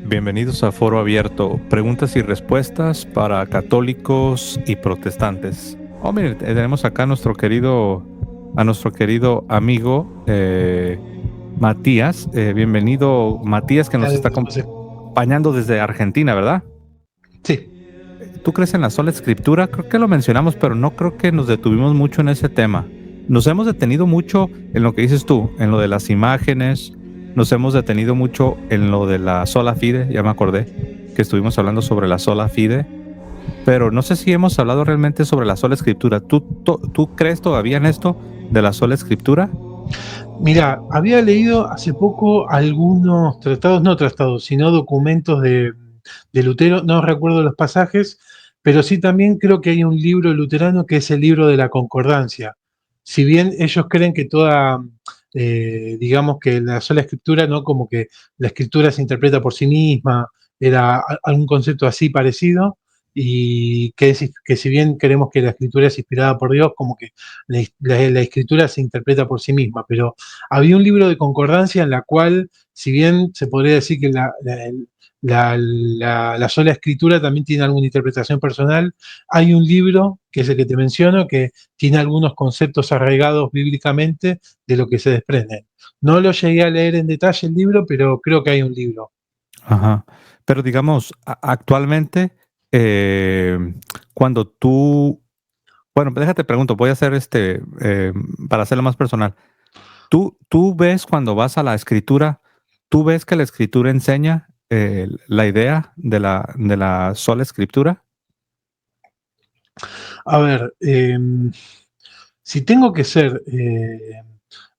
Bienvenidos a Foro Abierto, preguntas y respuestas para católicos y protestantes. Oh, miren, tenemos acá a nuestro querido amigo Matías. Bienvenido, Matías, que nos está acompañando desde Argentina, ¿verdad? Sí. ¿Tú crees en la sola escritura? Creo que lo mencionamos, pero no creo que nos detuvimos mucho en ese tema. Nos hemos detenido mucho en lo que dices tú, en lo de las imágenes. Nos hemos detenido mucho en lo de la sola fide. Ya me acordé que estuvimos hablando sobre la sola fide, pero no sé si hemos hablado realmente sobre la sola escritura. ¿Tú crees todavía en esto de la sola escritura? Mira, había leído hace poco algunos tratados, no tratados, sino documentos de Lutero, no recuerdo los pasajes, pero sí también creo que hay un libro luterano que es el libro de la concordancia. Si bien ellos creen que digamos que la sola escritura, ¿no? Como que la escritura se interpreta por sí misma, era algún concepto así parecido, y que si bien creemos que la escritura es inspirada por Dios, como que la escritura se interpreta por sí misma, pero había un libro de concordancia en la cual, si bien se podría decir que la sola escritura también tiene alguna interpretación personal, hay un libro, que es el que te menciono, que tiene algunos conceptos arraigados bíblicamente de lo que se desprenden. No lo llegué a leer en detalle el libro, pero creo que hay un libro. Ajá. Pero digamos, actualmente, eh, cuando tú... Bueno, déjate pregunto, voy a hacer para hacerlo más personal. ¿Tú ves cuando vas a la escritura, tú ves que la escritura enseña la idea de la sola escritura? A ver, si tengo que ser,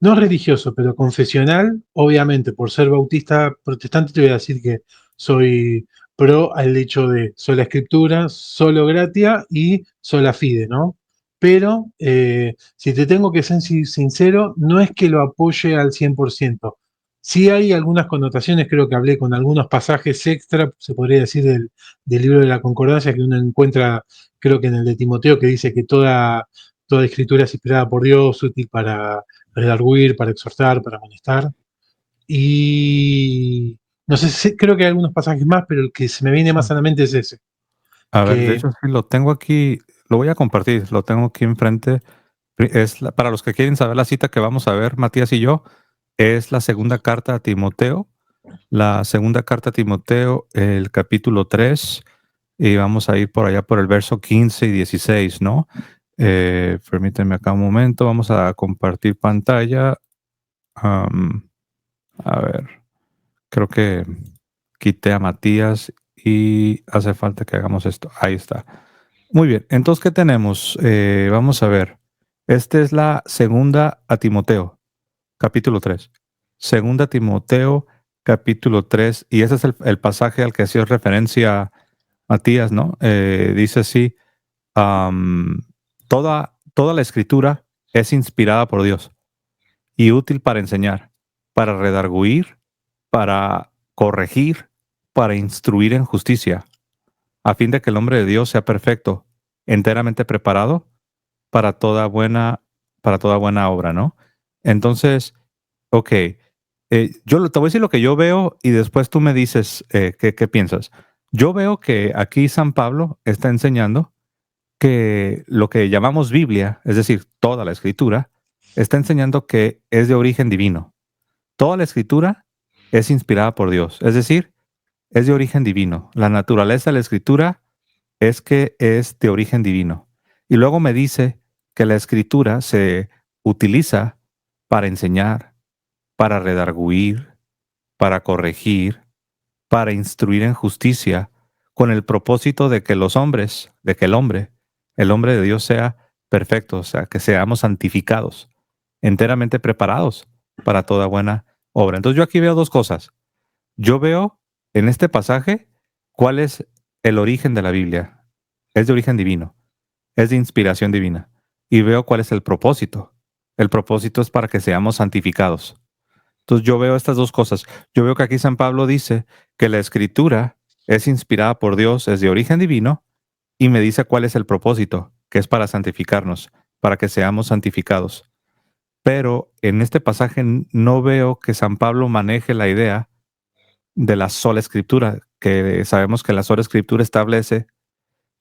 no religioso, pero confesional, obviamente, por ser bautista protestante, te voy a decir que soy pro al hecho de sola escritura, solo gratia y sola fide, ¿no? Pero si te tengo que ser sincero, no es que lo apoye al 100%. Sí hay algunas connotaciones, creo que hablé con algunos pasajes extra, se podría decir, del libro de la concordancia que uno encuentra, creo que en el de Timoteo, que dice que toda escritura es inspirada por Dios, útil para redarguir, para exhortar, para amonestar. Y no sé, creo que hay algunos pasajes más, pero el que se me viene más a la mente es ese. A ver, de Que, hecho, sí, lo tengo aquí, lo voy a compartir, lo tengo aquí enfrente. Para los que quieren saber la cita que vamos a ver, Matías y yo, es la segunda carta a Timoteo, el capítulo 3, y vamos a ir por allá por el verso 15 y 16, ¿no? Permítanme acá un momento, vamos a compartir pantalla. Am, a ver, creo que quité a Matías y hace falta que hagamos esto. Ahí está. Muy bien, entonces, ¿qué tenemos? Vamos a ver. Esta es la segunda a Timoteo, capítulo 3. Segunda Timoteo, capítulo 3, y ese es el pasaje al que hacía referencia Matías, ¿no? Dice así, am, toda la escritura es inspirada por Dios y útil para enseñar, para redarguir, para corregir, para instruir en justicia, a fin de que el hombre de Dios sea perfecto, enteramente preparado para toda buena obra, ¿no? Entonces, ok, te voy a decir lo que yo veo y después tú me dices qué piensas. Yo veo que aquí San Pablo está enseñando que lo que llamamos Biblia, es decir, toda la escritura, está enseñando que es de origen divino. Toda la escritura es inspirada por Dios, es decir, es de origen divino. La naturaleza de la escritura es que es de origen divino. Y luego me dice que la escritura se utiliza para enseñar, para redarguir, para corregir, para instruir en justicia, con el propósito de que el hombre de Dios sea perfecto, o sea, que seamos santificados, enteramente preparados para toda buena obra. Entonces yo aquí veo dos cosas. Yo veo en este pasaje cuál es el origen de la Biblia. Es de origen divino, es de inspiración divina. Y veo cuál es el propósito. El propósito es para que seamos santificados. Entonces yo veo estas dos cosas. Yo veo que aquí San Pablo dice que la escritura es inspirada por Dios, es de origen divino, y me dice cuál es el propósito, que es para santificarnos, para que seamos santificados. Pero en este pasaje no veo que San Pablo maneje la idea de la sola escritura, que sabemos que la sola escritura establece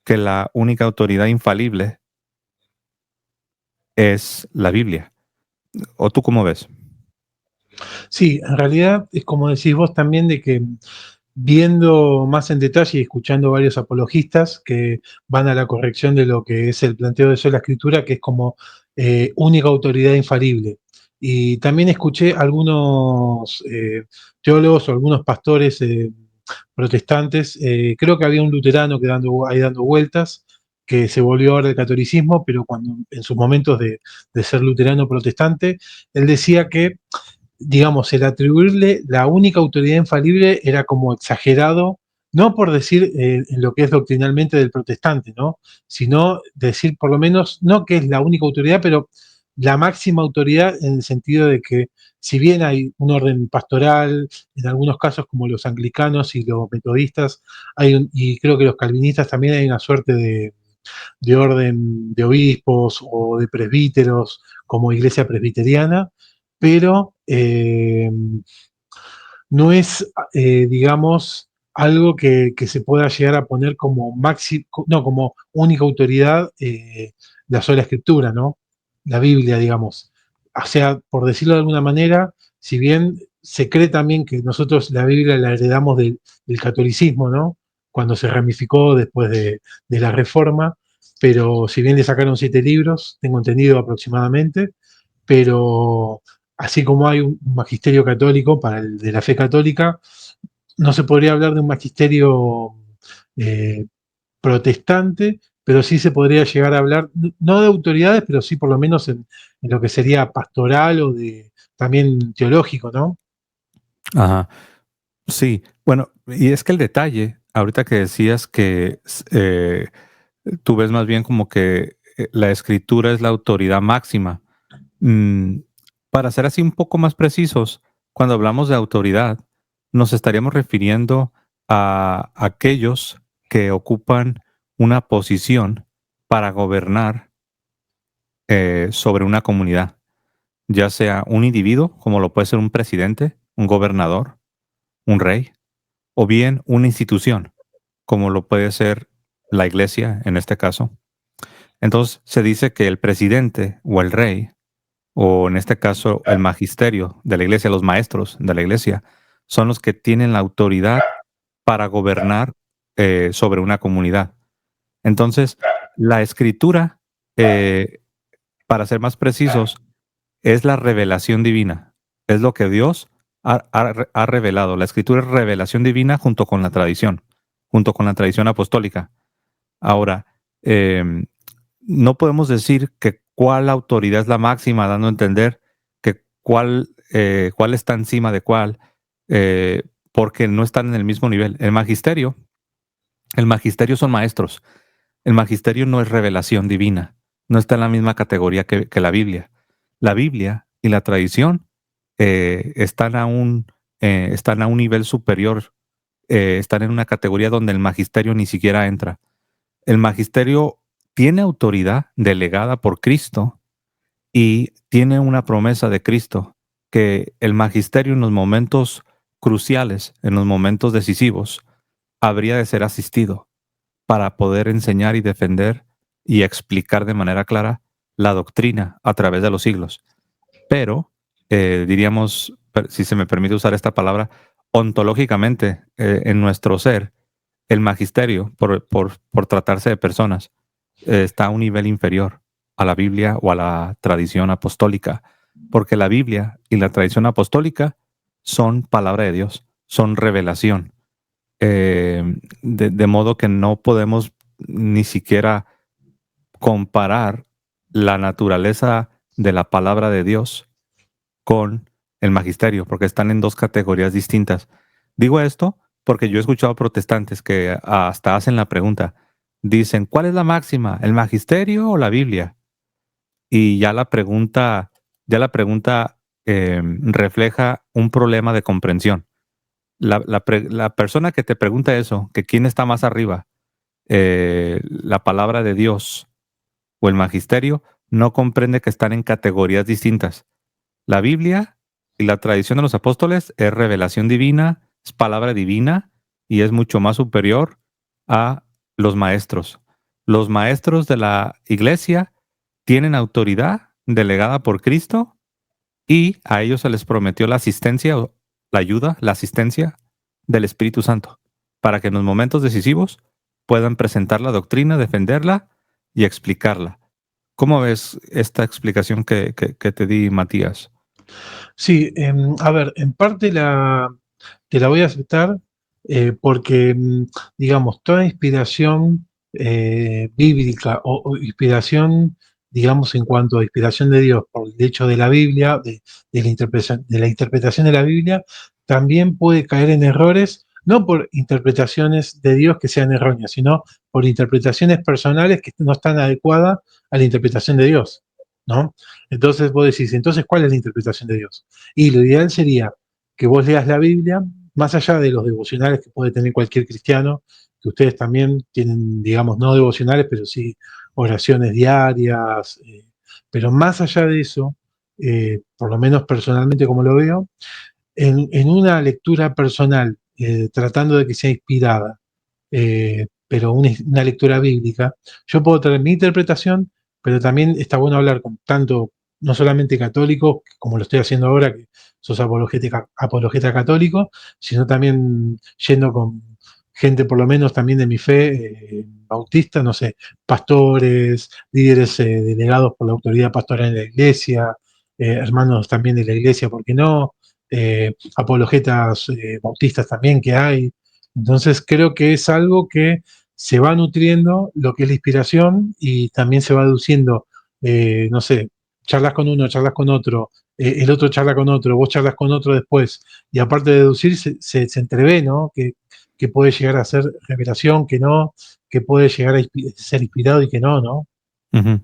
que la única autoridad infalible es la Biblia. ¿O tú cómo ves? Sí, en realidad es como decís vos también de que viendo más en detalle y escuchando varios apologistas que van a la corrección de lo que es el planteo de sola escritura, que es como única autoridad infalible. Y también escuché algunos teólogos o algunos pastores protestantes, creo que había un luterano que ahí dando vueltas, que se volvió ahora del catolicismo, pero cuando en sus momentos de ser luterano protestante, él decía que digamos, el atribuirle la única autoridad infalible era como exagerado, no por decir en lo que es doctrinalmente del protestante, ¿no? Sino decir por lo menos, no que es la única autoridad, pero la máxima autoridad en el sentido de que si bien hay un orden pastoral, en algunos casos como los anglicanos y los metodistas, y creo que los calvinistas también hay una suerte de orden de obispos o de presbíteros como iglesia presbiteriana, pero no es, digamos, algo que se pueda llegar a poner como no, como única autoridad la sola escritura, ¿no? La Biblia, digamos. O sea, por decirlo de alguna manera, si bien se cree también que nosotros la Biblia la heredamos del catolicismo, ¿no? Cuando se ramificó después de la Reforma, pero si bien le sacaron 7 libros, tengo entendido aproximadamente, pero así como hay un magisterio católico para el de la fe católica, no se podría hablar de un magisterio eh, protestante, pero sí se podría llegar a hablar, no de autoridades, pero sí por lo menos en lo que sería pastoral o de también teológico, ¿no? Ajá. Sí, bueno, y es que el detalle, ahorita que decías que tú ves más bien como que la escritura es la autoridad máxima. Mm, para ser así un poco más precisos, cuando hablamos de autoridad, nos estaríamos refiriendo a aquellos que ocupan una posición para gobernar sobre una comunidad, ya sea un individuo, como lo puede ser un presidente, un gobernador, un rey, o bien una institución, como lo puede ser la iglesia en este caso. Entonces se dice que el presidente o el rey, o en este caso el magisterio de la iglesia, los maestros de la iglesia, son los que tienen la autoridad para gobernar sobre una comunidad. Entonces, la escritura, eh, para ser más precisos, es la revelación divina. Es lo que Dios ha revelado. La escritura es revelación divina junto con la tradición apostólica. Ahora, em, no podemos decir que cuál autoridad es la máxima, dando a entender que cuál está encima de cuál, porque no están en el mismo nivel. El magisterio son maestros. El magisterio no es revelación divina, no está en la misma categoría que la Biblia. La Biblia y la tradición están a un nivel superior, están en una categoría donde el magisterio ni siquiera entra. El magisterio tiene autoridad delegada por Cristo y tiene una promesa de Cristo que el magisterio en los momentos cruciales, en los momentos decisivos, habría de ser asistido para poder enseñar y defender y explicar de manera clara la doctrina a través de los siglos. Pero, diríamos, si se me permite usar esta palabra, ontológicamente, en nuestro ser, el magisterio, por tratarse de personas, está a un nivel inferior a la Biblia o a la tradición apostólica, porque la Biblia y la tradición apostólica son palabra de Dios, son revelación, de modo que no podemos ni siquiera comparar la naturaleza de la palabra de Dios con el magisterio, porque están en dos categorías distintas. Digo esto porque yo he escuchado protestantes que hasta hacen la pregunta, dicen, ¿cuál es la máxima, el magisterio o la Biblia? Y ya la pregunta refleja un problema de comprensión. La persona que te pregunta eso, que quién está más arriba, la palabra de Dios o el magisterio no comprende que están en categorías distintas. La Biblia y la tradición de los apóstoles es revelación divina, es palabra divina y es mucho más superior a los maestros. Los maestros de la iglesia tienen autoridad delegada por Cristo y a ellos se les prometió la asistencia, o la ayuda, la asistencia del Espíritu Santo, para que en los momentos decisivos puedan presentar la doctrina, defenderla y explicarla. ¿Cómo ves esta explicación que te di, Matías? Sí, a ver, en parte te la voy a aceptar porque, digamos, toda inspiración bíblica o inspiración, digamos, en cuanto a inspiración de Dios, por el hecho de la Biblia, de la interpretación de la Biblia, también puede caer en errores, no por interpretaciones de Dios que sean erróneas, sino por interpretaciones personales que no están adecuadas a la interpretación de Dios, ¿no? Entonces vos decís, entonces, ¿cuál es la interpretación de Dios? Y lo ideal sería que vos leas la Biblia, más allá de los devocionales que puede tener cualquier cristiano, que ustedes también tienen, digamos, no devocionales, pero sí oraciones diarias, pero más allá de eso, por lo menos personalmente como lo veo, en una lectura personal, tratando de que sea inspirada, pero una lectura bíblica, yo puedo traer mi interpretación, pero también está bueno hablar con tanto, no solamente católicos, como lo estoy haciendo ahora, que sos apologeta católico, sino también yendo con gente, por lo menos también de mi fe, bautista, no sé, pastores, líderes delegados por la autoridad pastoral en la iglesia, hermanos también de la iglesia, ¿por qué no? Apologetas bautistas también que hay. Entonces creo que es algo que se va nutriendo lo que es la inspiración y también se va deduciendo, no sé, charlas con uno, charlas con otro, el otro charla con otro, vos charlas con otro después, y aparte de deducir, se entrevé, ¿no? Que puede llegar a ser revelación, que no, que puede llegar a ser inspirado y que no, ¿no? Ujú.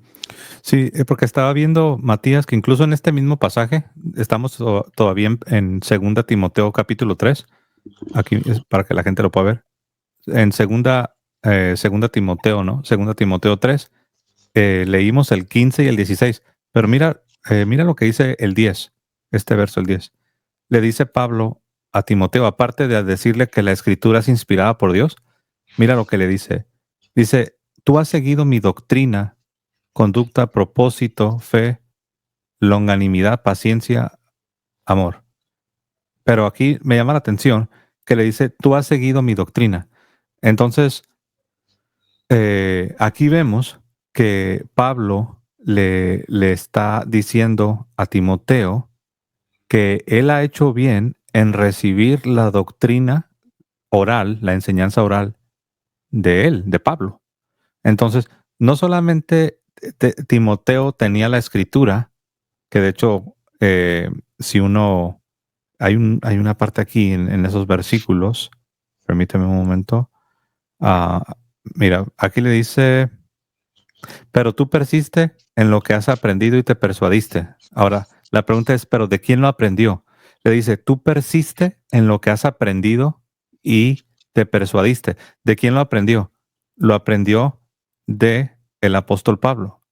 Sí, porque estaba viendo, Matías, que incluso en este mismo pasaje, estamos todavía en 2 Timoteo capítulo 3, aquí es para que la gente lo pueda ver. En segunda Timoteo, ¿no? Segunda Timoteo 3, leímos el 15 y el 16, pero mira lo que dice el 10, este verso, el 10. Le dice Pablo a Timoteo, aparte de decirle que la escritura es inspirada por Dios, mira lo que le dice. Dice, tú has seguido mi doctrina, conducta, propósito, fe, longanimidad, paciencia, amor. Pero aquí me llama la atención que le dice, tú has seguido mi doctrina. Entonces, aquí vemos que Pablo le está diciendo a Timoteo que él ha hecho bien en recibir la doctrina oral, la enseñanza oral de él, de Pablo. Entonces, no solamente Timoteo tenía la escritura, que de hecho, si uno, hay una parte aquí en esos versículos, permíteme un momento. Mira, aquí le dice, pero tú persiste en lo que has aprendido y te persuadiste. Ahora, la pregunta es, ¿pero de quién lo aprendió? Le dice, tú persiste en lo que has aprendido y te persuadiste. ¿De quién lo aprendió? Lo aprendió de el apóstol Pablo,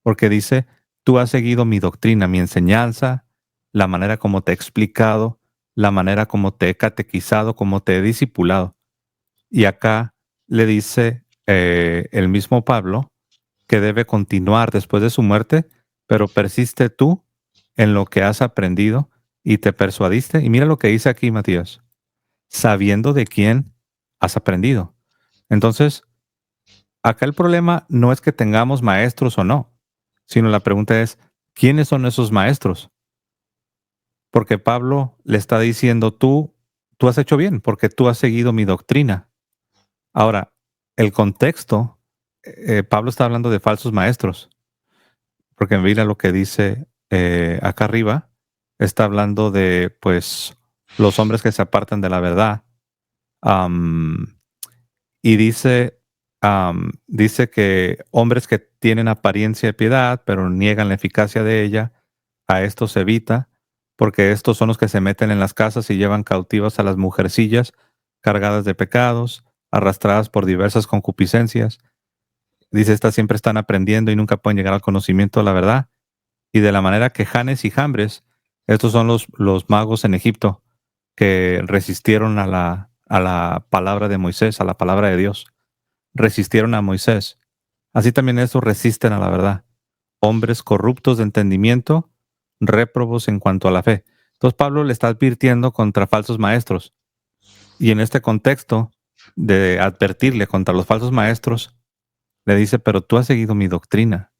porque dice, tú has seguido mi doctrina, mi enseñanza, la manera como te he explicado, la manera como te he catequizado, como te he discipulado. Y acá le dice el mismo Pablo que debe continuar después de su muerte, pero persiste tú en lo que has aprendido y te persuadiste. Y mira lo que dice aquí, Matías, sabiendo de quién has aprendido. Entonces, acá el problema no es que tengamos maestros o no, sino la pregunta es, ¿quiénes son esos maestros? Porque Pablo le está diciendo, tú has hecho bien, porque tú has seguido mi doctrina. Ahora, el contexto, Pablo está hablando de falsos maestros, porque mira lo que dice acá arriba, está hablando de, pues, los hombres que se apartan de la verdad. Am, y dice que hombres que tienen apariencia de piedad, pero niegan la eficacia de ella, a estos se evita, porque estos son los que se meten en las casas y llevan cautivas a las mujercillas cargadas de pecados, arrastradas por diversas concupiscencias. Dice, estas siempre están aprendiendo y nunca pueden llegar al conocimiento de la verdad. Y de la manera que Janes y Jambres, estos son los magos en Egipto que resistieron a la palabra de Moisés, a la palabra de Dios. Resistieron a Moisés. Así también estos resisten a la verdad. Hombres corruptos de entendimiento, réprobos en cuanto a la fe. Entonces Pablo le está advirtiendo contra falsos maestros. Y en este contexto de advertirle contra los falsos maestros, le dice, pero tú has seguido mi doctrina.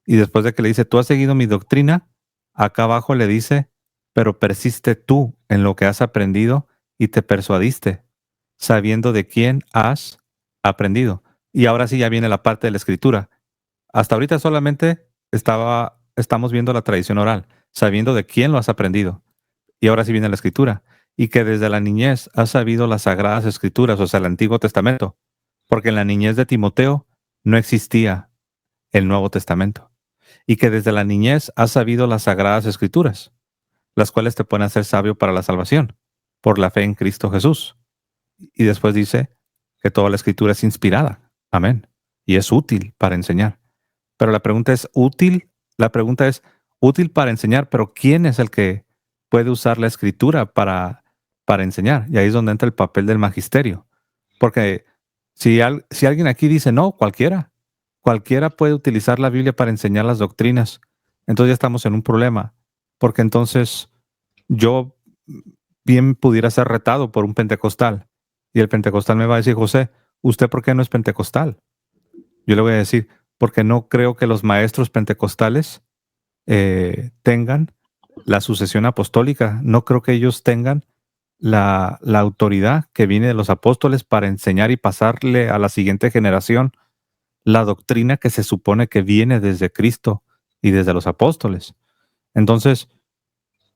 Y después de que le dice, tú has seguido mi doctrina, acá abajo le dice, pero persiste tú en lo que has aprendido y te persuadiste, sabiendo de quién has aprendido. Y ahora sí ya viene la parte de la escritura. Hasta ahorita solamente estamos viendo la tradición oral, sabiendo de quién lo has aprendido. Y ahora sí viene la escritura. Y que desde la niñez has sabido las sagradas escrituras, o sea, el Antiguo Testamento. Porque en la niñez de Timoteo no existía el Nuevo Testamento. Y que desde la niñez has sabido las sagradas escrituras, las cuales te pueden hacer sabio para la salvación, por la fe en Cristo Jesús. Y después dice que toda la escritura es inspirada. Amén. Y es útil para enseñar. Pero la pregunta es útil. La pregunta es útil para enseñar, pero ¿quién es el que puede usar la escritura para enseñar? Y ahí es donde entra el papel del magisterio. Porque si alguien aquí dice, no, cualquiera puede utilizar la Biblia para enseñar las doctrinas, entonces ya estamos en un problema. Porque entonces yo bien pudiera ser retado por un pentecostal. Y el pentecostal me va a decir, José, ¿usted por qué no es pentecostal? Yo le voy a decir, porque no creo que los maestros pentecostales tengan la sucesión apostólica. No creo que ellos tengan la autoridad que viene de los apóstoles para enseñar y pasarle a la siguiente generación la doctrina que se supone que viene desde Cristo y desde los apóstoles. Entonces,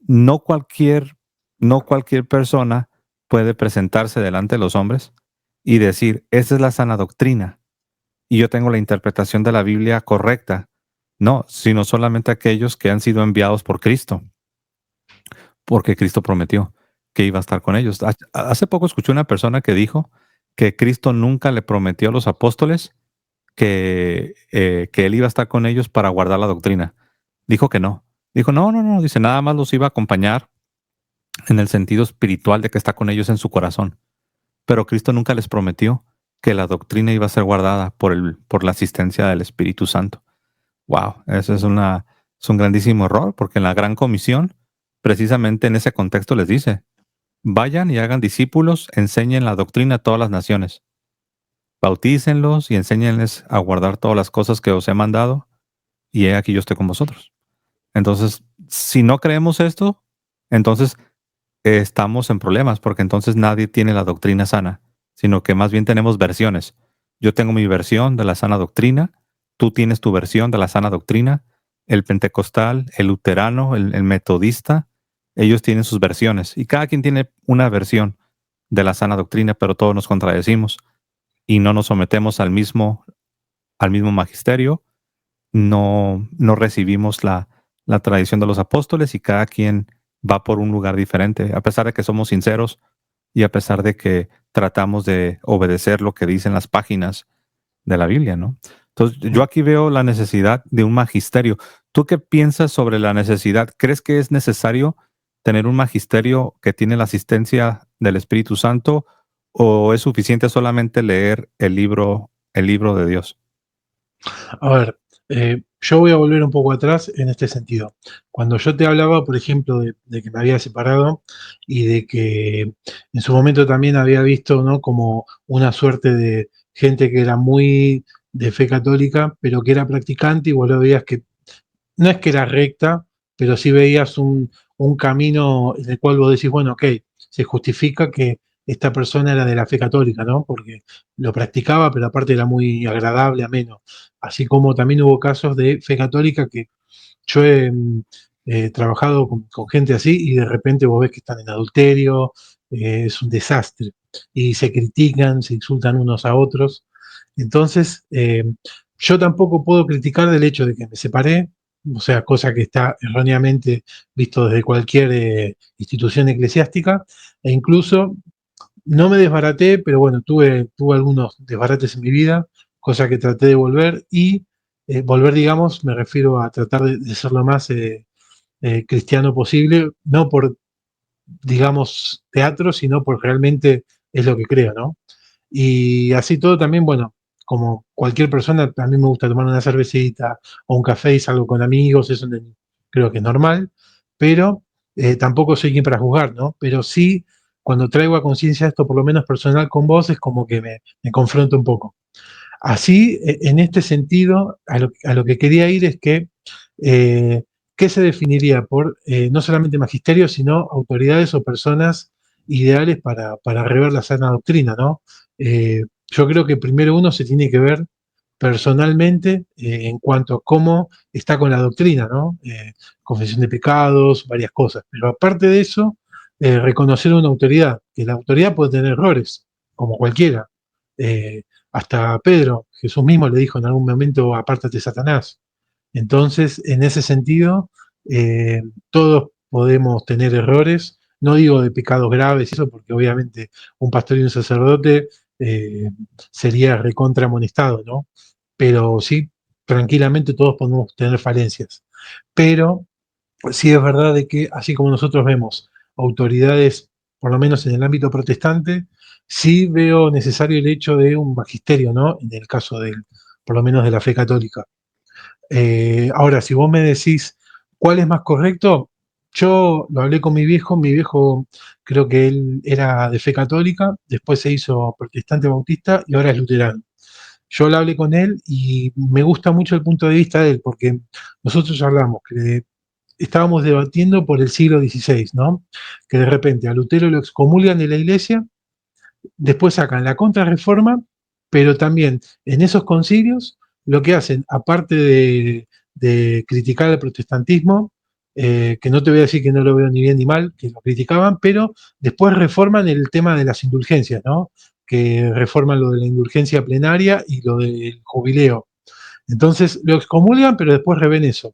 no cualquier, no cualquier persona puede presentarse delante de los hombres y decir, esa es la sana doctrina y yo tengo la interpretación de la Biblia correcta. No, sino solamente aquellos que han sido enviados por Cristo, porque Cristo prometió que iba a estar con ellos. Hace poco escuché una persona que dijo que Cristo nunca le prometió a los apóstoles que él iba a estar con ellos para guardar la doctrina. Dijo que no. Dijo, no, no, no, dice, nada más los iba a acompañar en el sentido espiritual de que está con ellos en su corazón. Pero Cristo nunca les prometió que la doctrina iba a ser guardada por la asistencia del Espíritu Santo. Wow, eso es un grandísimo error, porque en la Gran Comisión, precisamente en ese contexto les dice, vayan y hagan discípulos, enseñen la doctrina a todas las naciones, bautícenlos y enséñenles a guardar todas las cosas que os he mandado, y he aquí yo estoy con vosotros. Entonces, si no creemos esto, entonces estamos en problemas, porque entonces nadie tiene la doctrina sana, sino que más bien tenemos versiones. Yo tengo mi versión de la sana doctrina, tú tienes tu versión de la sana doctrina, el pentecostal, el luterano, el metodista, ellos tienen sus versiones y cada quien tiene una versión de la sana doctrina, pero todos nos contradecimos y no nos sometemos al mismo magisterio, no recibimos la tradición de los apóstoles y cada quien va por un lugar diferente, a pesar de que somos sinceros y a pesar de que tratamos de obedecer lo que dicen las páginas de la Biblia, ¿no? Entonces, yo aquí veo la necesidad de un magisterio. ¿Tú qué piensas sobre la necesidad? ¿Crees que es necesario tener un magisterio que tiene la asistencia del Espíritu Santo o es suficiente solamente leer el libro de Dios? A ver, yo voy a volver un poco atrás en este sentido. Cuando yo te hablaba, por ejemplo, de que me había separado y de que en su momento también había visto, ¿no?, como una suerte de gente que era muy de fe católica, pero que era practicante y vos lo veías que no es que era recta, pero sí veías un camino en el cual vos decís, bueno, ok, se justifica que esta persona era de la fe católica, ¿no? Porque lo practicaba, pero aparte era muy agradable, ameno. Así como también hubo casos de fe católica que yo he trabajado con gente así y de repente vos ves que están en adulterio, es un desastre. Y se critican, se insultan unos a otros. Entonces, yo tampoco puedo criticar del hecho de que me separé, o sea, cosa que está erróneamente visto desde cualquier institución eclesiástica, e incluso no me desbaraté, pero bueno, tuve algunos desbarates en mi vida, cosa que traté de volver y volver, digamos, me refiero a tratar de ser lo más cristiano posible, no por, digamos, teatro, sino por realmente es lo que creo, ¿no? Y así todo también, bueno, como cualquier persona, a mí me gusta tomar una cervecita o un café y salgo con amigos, eso creo que es normal, pero tampoco soy quien para juzgar, ¿no? Pero sí, cuando traigo a conciencia esto, por lo menos personal con vos, es como que me confronto un poco. Así, en este sentido, a lo que quería ir es que, eh, ¿qué se definiría por no solamente magisterio, sino autoridades o personas ideales para rever la sana doctrina, ¿no? Yo creo que primero uno se tiene que ver personalmente en cuanto a cómo está con la doctrina, ¿no? Confesión de pecados, varias cosas. Pero aparte de eso, reconocer una autoridad, que la autoridad puede tener errores, como cualquiera. Eh, Hasta Pedro, Jesús mismo le dijo en algún momento, apártate Satanás. Entonces, en ese sentido, todos podemos tener errores, no digo de pecados graves, eso porque obviamente un pastor y un sacerdote sería recontra amonestado, ¿no? Pero sí, tranquilamente todos podemos tener falencias. Pero sí es verdad de que, así como nosotros vemos autoridades, por lo menos en el ámbito protestante, sí veo necesario el hecho de un magisterio, ¿no? En el caso del, por lo menos de la fe católica. Ahora, si vos me decís cuál es más correcto, yo lo hablé con mi viejo creo que él era de fe católica, después se hizo protestante bautista y ahora es luterano. Yo lo hablé con él y me gusta mucho el punto de vista de él, porque nosotros hablamos que estábamos debatiendo por el siglo XVI, ¿no? Que de repente a Lutero lo excomulgan de la iglesia, después sacan la contrarreforma, pero también en esos concilios lo que hacen, aparte de criticar el protestantismo, que no te voy a decir que no lo veo ni bien ni mal, que lo criticaban, pero después reforman el tema de las indulgencias, ¿no? Que reforman lo de la indulgencia plenaria y lo del jubileo. Entonces lo excomulgan, pero después reven eso.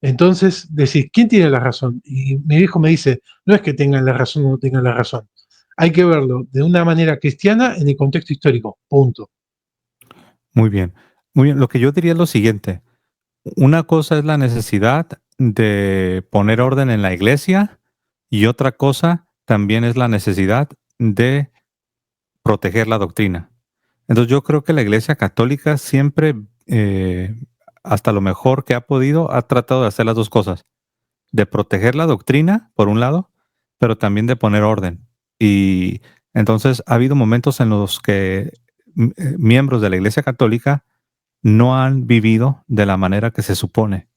Entonces decís, ¿quién tiene la razón? Y mi viejo me dice, no es que tengan la razón o no tengan la razón. Hay que verlo de una manera cristiana en el contexto histórico. Punto. Muy bien. Muy bien. Lo que yo diría es lo siguiente. Una cosa es la necesidad de poner orden en la iglesia y otra cosa también es la necesidad de proteger la doctrina. Entonces yo creo que la iglesia católica siempre, hasta lo mejor que ha podido, ha tratado de hacer las dos cosas, de proteger la doctrina, por un lado, pero también de poner orden. Y entonces ha habido momentos en los que miembros de la iglesia católica no han vivido de la manera que se supone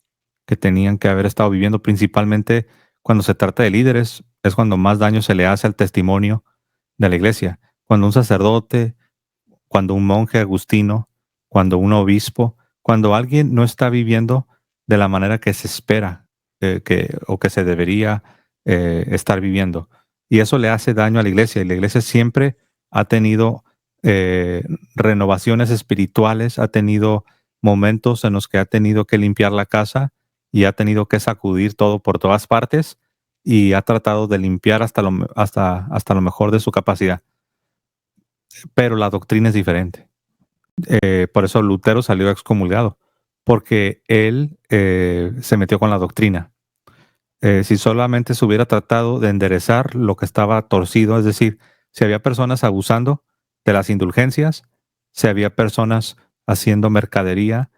que tenían que haber estado viviendo, principalmente cuando se trata de líderes, es cuando más daño se le hace al testimonio de la iglesia. Cuando un sacerdote, cuando un monje agustino, cuando un obispo, cuando alguien no está viviendo de la manera que se espera o que se debería estar viviendo. Y eso le hace daño a la iglesia. Y la iglesia siempre ha tenido eh, renovaciones espirituales, ha tenido momentos en los que ha tenido que limpiar la casa y ha tenido que sacudir todo por todas partes y ha tratado de limpiar hasta lo mejor de su capacidad. Pero la doctrina es diferente. Por eso Lutero salió excomulgado, porque él se metió con la doctrina. Si solamente se hubiera tratado de enderezar lo que estaba torcido, es decir, si había personas abusando de las indulgencias, si había personas haciendo mercadería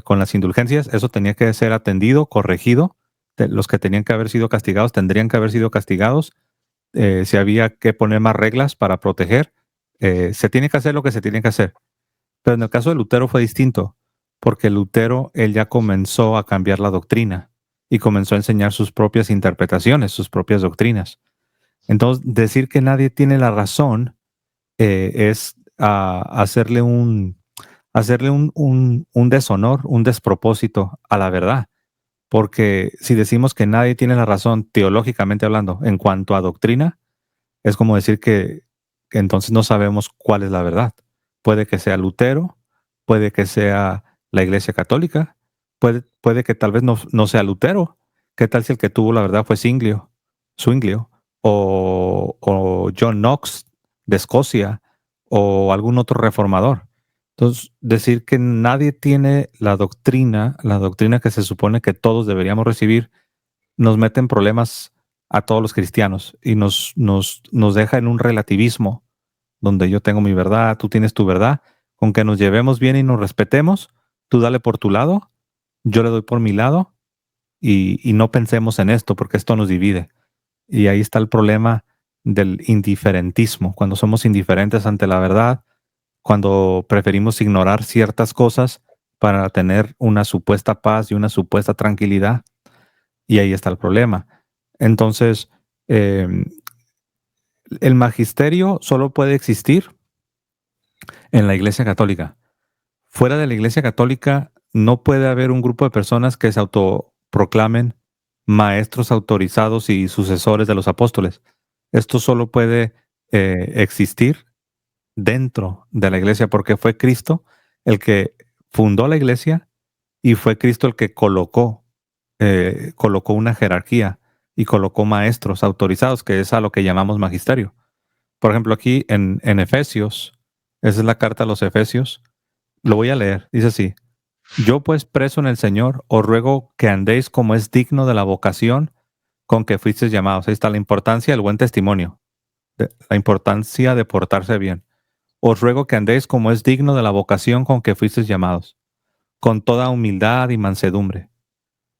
con las indulgencias, eso tenía que ser atendido, corregido. Los que tenían que haber sido castigados tendrían que haber sido castigados. Si había que poner más reglas para proteger, se tiene que hacer lo que se tiene que hacer. Pero en el caso de Lutero fue distinto, porque Lutero, él ya comenzó a cambiar la doctrina y comenzó a enseñar sus propias interpretaciones, sus propias doctrinas. Entonces, decir que nadie tiene la razón es hacerle un deshonor, un despropósito a la verdad. Porque si decimos que nadie tiene la razón, teológicamente hablando, en cuanto a doctrina, es como decir que entonces no sabemos cuál es la verdad. Puede que sea Lutero, puede que sea la Iglesia Católica, puede que tal vez no sea Lutero. ¿Qué tal si el que tuvo la verdad fue Zwinglio o John Knox? de Escocia o algún otro reformador. Entonces, decir que nadie tiene la doctrina que se supone que todos deberíamos recibir, nos mete en problemas a todos los cristianos y nos deja en un relativismo donde yo tengo mi verdad, tú tienes tu verdad, con que nos llevemos bien y nos respetemos, tú dale por tu lado, yo le doy por mi lado y no pensemos en esto porque esto nos divide. Y ahí está el problema del indiferentismo, cuando somos indiferentes ante la verdad, cuando preferimos ignorar ciertas cosas para tener una supuesta paz y una supuesta tranquilidad. Y ahí está el problema. Entonces, eh, el magisterio solo puede existir en la Iglesia Católica. Fuera de la Iglesia Católica no puede haber un grupo de personas que se autoproclamen maestros autorizados y sucesores de los apóstoles. Esto solo puede existir dentro de la Iglesia porque fue Cristo el que fundó la Iglesia y fue Cristo el que colocó una jerarquía y colocó maestros autorizados, que es a lo que llamamos magisterio. Por ejemplo, aquí en Efesios, esa es la carta a los Efesios, lo voy a leer, dice así: yo pues preso en el Señor, os ruego que andéis como es digno de la vocación con que fuisteis llamados. Ahí está la importancia del buen testimonio, la importancia de portarse bien. Os ruego que andéis como es digno de la vocación con que fuisteis llamados, con toda humildad y mansedumbre,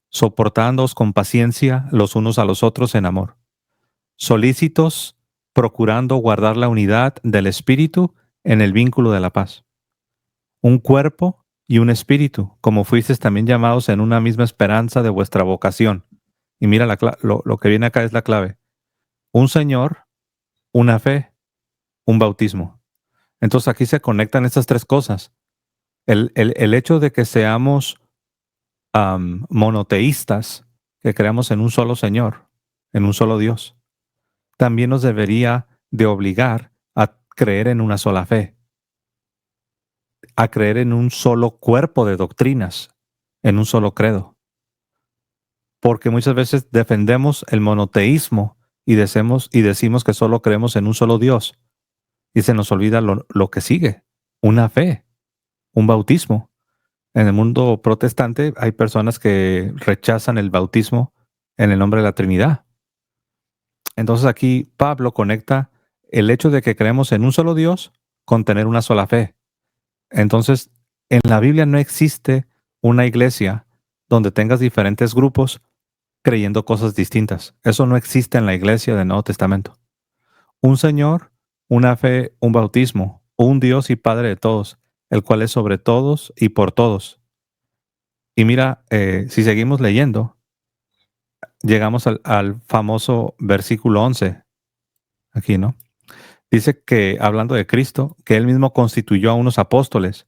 soportándoos con paciencia los unos a los otros en amor, solícitos, procurando guardar la unidad del Espíritu en el vínculo de la paz. Un cuerpo y un espíritu, como fuisteis también llamados en una misma esperanza de vuestra vocación. Y mira, lo que viene acá es la clave. Un Señor, una fe, un bautismo. Entonces aquí se conectan estas tres cosas. El hecho de que seamos monoteístas, que creamos en un solo Señor, en un solo Dios, también nos debería de obligar a creer en una sola fe, a creer en un solo cuerpo de doctrinas, en un solo credo. Porque muchas veces defendemos el monoteísmo y decimos que solo creemos en un solo Dios. Y se nos olvida lo que sigue, una fe, un bautismo. En el mundo protestante hay personas que rechazan el bautismo en el nombre de la Trinidad. Entonces aquí Pablo conecta el hecho de que creemos en un solo Dios con tener una sola fe. Entonces, en la Biblia no existe una iglesia donde tengas diferentes grupos creyendo cosas distintas. Eso no existe en la iglesia del Nuevo Testamento. Un Señor, una fe, un bautismo, un Dios y Padre de todos, el cual es sobre todos y por todos. Y mira, si seguimos leyendo, llegamos al famoso versículo 11, aquí, ¿no? Dice que, hablando de Cristo, que Él mismo constituyó a unos apóstoles,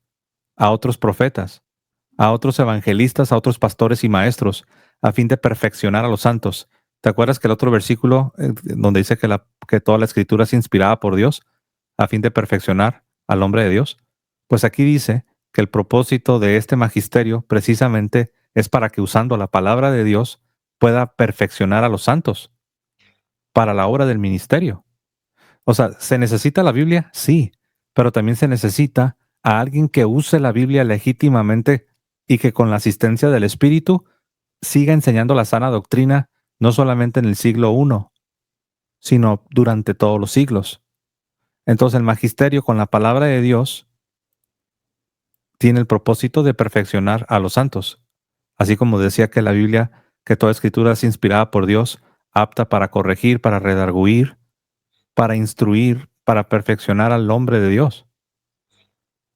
a otros profetas, a otros evangelistas, a otros pastores y maestros, a fin de perfeccionar a los santos. ¿Te acuerdas que el otro versículo donde dice que toda la escritura es inspirada por Dios, a fin de perfeccionar al hombre de Dios? Pues aquí dice que el propósito de este magisterio precisamente es para que usando la palabra de Dios pueda perfeccionar a los santos para la obra del ministerio. O sea, ¿se necesita la Biblia? Sí, pero también se necesita a alguien que use la Biblia legítimamente y que con la asistencia del Espíritu siga enseñando la sana doctrina no solamente en el siglo I, sino durante todos los siglos. Entonces el magisterio con la palabra de Dios tiene el propósito de perfeccionar a los santos. Así como decía que la Biblia, que toda escritura es inspirada por Dios, apta para corregir, para redarguir, para instruir, para perfeccionar al hombre de Dios,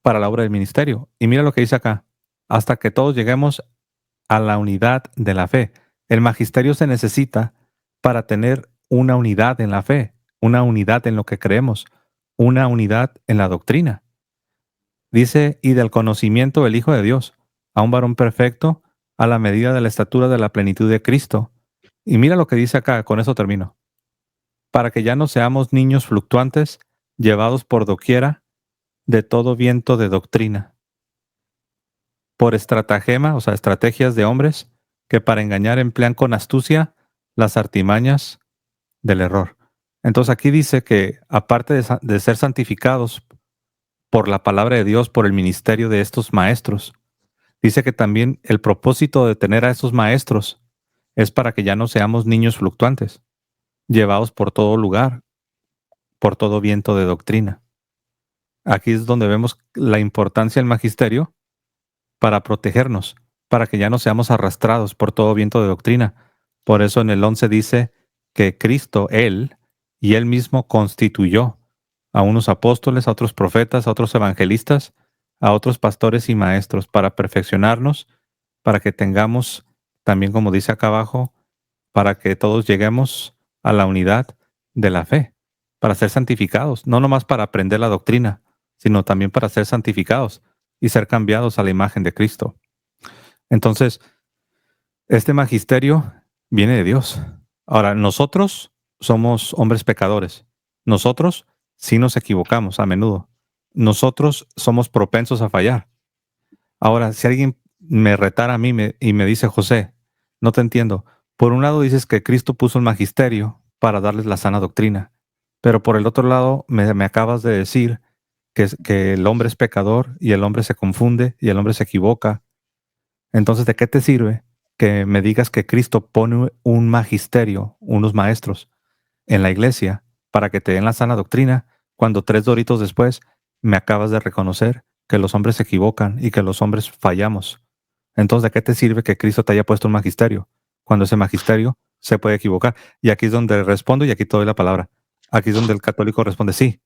para la obra del ministerio. Y mira lo que dice acá: hasta que todos lleguemos a la unidad de la fe. El magisterio se necesita para tener una unidad en la fe, una unidad en lo que creemos, una unidad en la doctrina. Dice, y del conocimiento del Hijo de Dios, a un varón perfecto, a la medida de la estatura de la plenitud de Cristo. Y mira lo que dice acá, con eso termino. Para que ya no seamos niños fluctuantes, llevados por doquiera de todo viento de doctrina, por estratagema, o sea, estrategias de hombres que para engañar emplean con astucia las artimañas del error. Entonces aquí dice que aparte de ser santificados por la palabra de Dios, por el ministerio de estos maestros, dice que también el propósito de tener a estos maestros es para que ya no seamos niños fluctuantes, llevados por todo lugar, por todo viento de doctrina. Aquí es donde vemos la importancia del magisterio para protegernos, para que ya no seamos arrastrados por todo viento de doctrina. Por eso en el 11 dice que Cristo, Él, y Él mismo constituyó a unos apóstoles, a otros profetas, a otros evangelistas, a otros pastores y maestros para perfeccionarnos, para que tengamos, también como dice acá abajo, para que todos lleguemos a la unidad de la fe, para ser santificados, no nomás para aprender la doctrina, sino también para ser santificados y ser cambiados a la imagen de Cristo. Entonces, este magisterio viene de Dios. Ahora, nosotros somos hombres pecadores. Nosotros sí nos equivocamos a menudo. Nosotros somos propensos a fallar. Ahora, si alguien me retara a mí y me dice, José, no te entiendo. Por un lado dices que Cristo puso el magisterio para darles la sana doctrina, pero por el otro lado me acabas de decir que el hombre es pecador y el hombre se confunde y el hombre se equivoca. Entonces, ¿de qué te sirve que me digas que Cristo pone un magisterio, unos maestros en la iglesia para que te den la sana doctrina cuando 3 doritos después me acabas de reconocer que los hombres se equivocan y que los hombres fallamos? Entonces, ¿de qué te sirve que Cristo te haya puesto un magisterio cuando ese magisterio se puede equivocar? Y aquí es donde respondo y aquí te doy la palabra. Aquí es donde el católico responde, sí,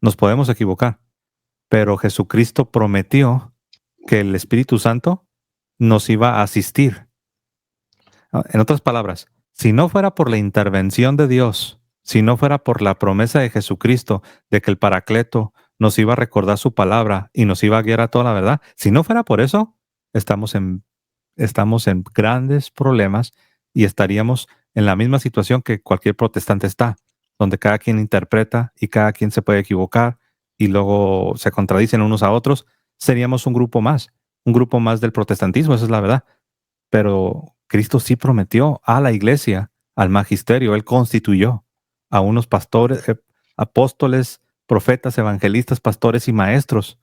nos podemos equivocar, pero Jesucristo prometió que el Espíritu Santo nos iba a asistir. En otras palabras, si no fuera por la intervención de Dios, si no fuera por la promesa de Jesucristo de que el Paracleto nos iba a recordar su palabra y nos iba a guiar a toda la verdad, si no fuera por eso, estamos en grandes problemas y estaríamos en la misma situación que cualquier protestante está, donde cada quien interpreta y cada quien se puede equivocar y luego se contradicen unos a otros. Seríamos un grupo más del protestantismo, esa es la verdad. Pero Cristo sí prometió a la iglesia, al magisterio, Él constituyó a unos pastores, apóstoles, profetas, evangelistas, pastores y maestros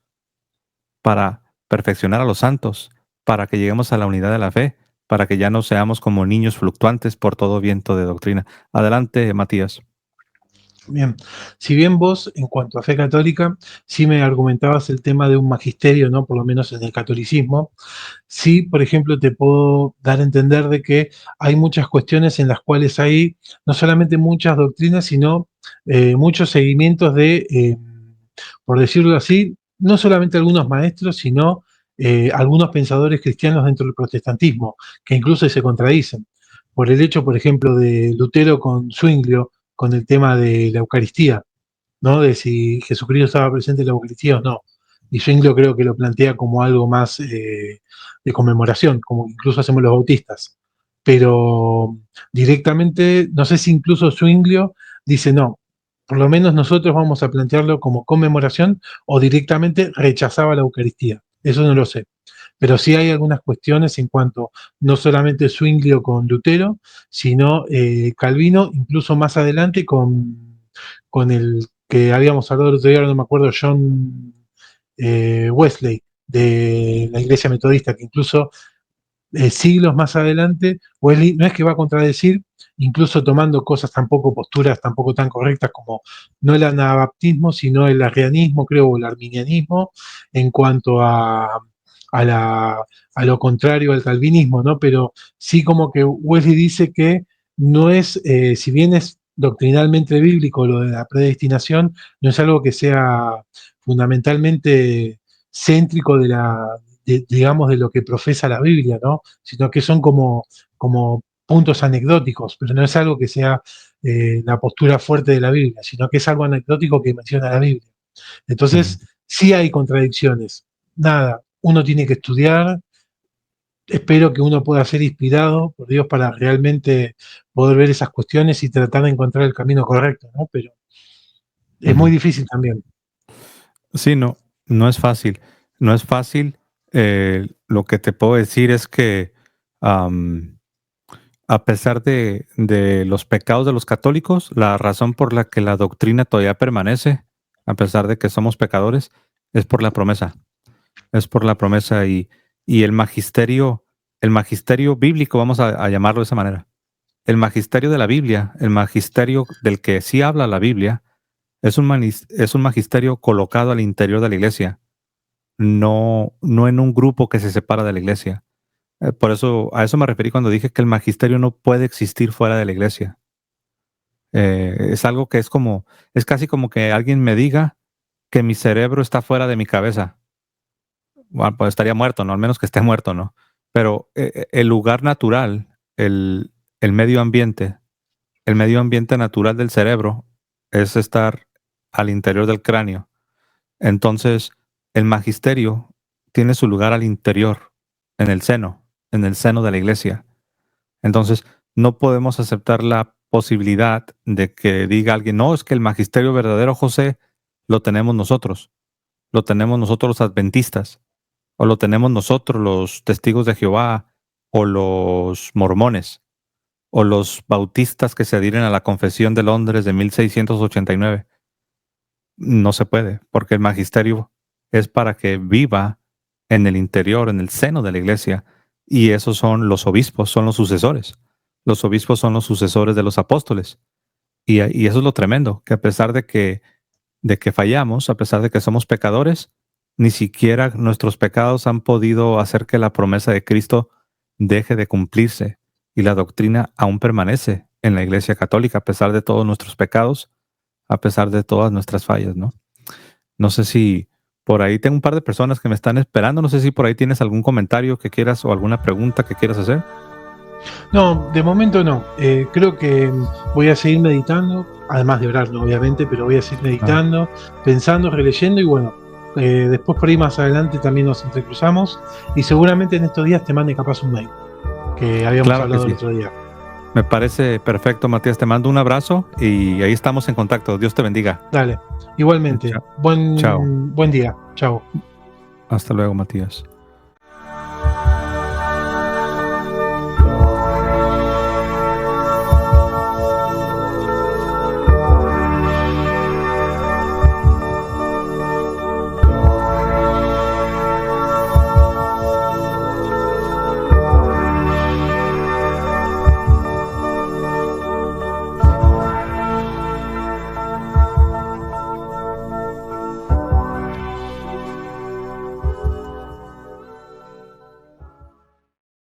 para perfeccionar a los santos, para que lleguemos a la unidad de la fe, para que ya no seamos como niños fluctuantes por todo viento de doctrina. Adelante, Matías. Bien, si bien vos, en cuanto a fe católica, sí me argumentabas el tema de un magisterio, ¿no? Por lo menos en el catolicismo, sí, por ejemplo, te puedo dar a entender de que hay muchas cuestiones en las cuales hay no solamente muchas doctrinas, sino muchos seguimientos de, por decirlo así, no solamente algunos maestros, sino algunos pensadores cristianos dentro del protestantismo, que incluso se contradicen. Por el hecho, por ejemplo, de Lutero con Zwinglio, con el tema de la Eucaristía, ¿no? De si Jesucristo estaba presente en la Eucaristía o no. Y Zwinglio creo que lo plantea como algo más de conmemoración, como incluso hacemos los bautistas. Pero directamente, no sé si incluso Zwinglio dice no, por lo menos nosotros vamos a plantearlo como conmemoración o directamente rechazaba la Eucaristía. Eso no lo sé. Pero sí hay algunas cuestiones en cuanto no solamente Zwinglio con Lutero, sino Calvino, incluso más adelante con el que habíamos hablado el otro día, no me acuerdo, John Wesley, de la Iglesia Metodista, que incluso siglos más adelante, Wesley no es que va a contradecir, incluso tomando cosas tampoco, posturas tampoco tan correctas como no el anabaptismo, sino el arrianismo, creo, o el arminianismo, en cuanto a lo contrario al calvinismo, ¿no? Pero sí como que Wesley dice que no es, si bien es doctrinalmente bíblico lo de la predestinación, no es algo que sea fundamentalmente céntrico digamos, de lo que profesa la Biblia, ¿no? Sino que son como puntos anecdóticos, pero no es algo que sea la postura fuerte de la Biblia, sino que es algo anecdótico que menciona la Biblia. Ujú, Entonces, sí hay contradicciones. Nada, uno tiene que estudiar. Espero que uno pueda ser inspirado por Dios para realmente poder ver esas cuestiones y tratar de encontrar el camino correcto, ¿no? Pero es muy ujú. difícil también. Sí, no, no es fácil. No es fácil. Lo que te puedo decir es que a pesar de los pecados de los católicos, la razón por la que la doctrina todavía permanece, a pesar de que somos pecadores, es por la promesa. Es por la promesa y el magisterio bíblico, vamos a llamarlo de esa manera. El magisterio de la Biblia, el magisterio del que sí habla la Biblia, es un magisterio colocado al interior de la iglesia, no en un grupo que se separa de la iglesia. Por eso, a eso me referí cuando dije que el magisterio no puede existir fuera de la iglesia. Es algo que es casi como que alguien me diga que mi cerebro está fuera de mi cabeza. Bueno, pues estaría muerto, ¿no? Al menos que esté muerto, ¿no? Pero el lugar natural, el medio ambiente, el medio ambiente natural del cerebro es estar al interior del cráneo. Entonces, el magisterio tiene su lugar al interior, en el seno de la iglesia. Entonces, no podemos aceptar la posibilidad de que diga alguien, no, es que el magisterio verdadero, José, lo tenemos nosotros los adventistas, o lo tenemos nosotros los testigos de Jehová, o los mormones, o los bautistas que se adhieren a la Confesión de Londres de 1689. No se puede, porque el magisterio es para que viva en el interior, en el seno de la iglesia, y esos son los obispos, son los sucesores. Los obispos son los sucesores de los apóstoles. Y eso es lo tremendo, que a pesar de que fallamos, a pesar de que somos pecadores, ni siquiera nuestros pecados han podido hacer que la promesa de Cristo deje de cumplirse. Y la doctrina aún permanece en la Iglesia Católica, a pesar de todos nuestros pecados, a pesar de todas nuestras fallas, ¿no? No sé si por ahí tengo un par de personas que me están esperando. No sé si por ahí tienes algún comentario que quieras o alguna pregunta que quieras hacer. No, de momento no. Creo que voy a seguir meditando, además de orar, ¿no? Obviamente, pero voy a seguir meditando, pensando, releyendo y bueno, después por ahí más adelante también nos entrecruzamos y seguramente en estos días te mande capaz un mail, que habíamos Claro que hablado el sí. otro día. Me parece perfecto, Matías. Te mando un abrazo y ahí estamos en contacto. Dios te bendiga. Dale, igualmente. Chao. Buen día. Chao. Hasta luego, Matías.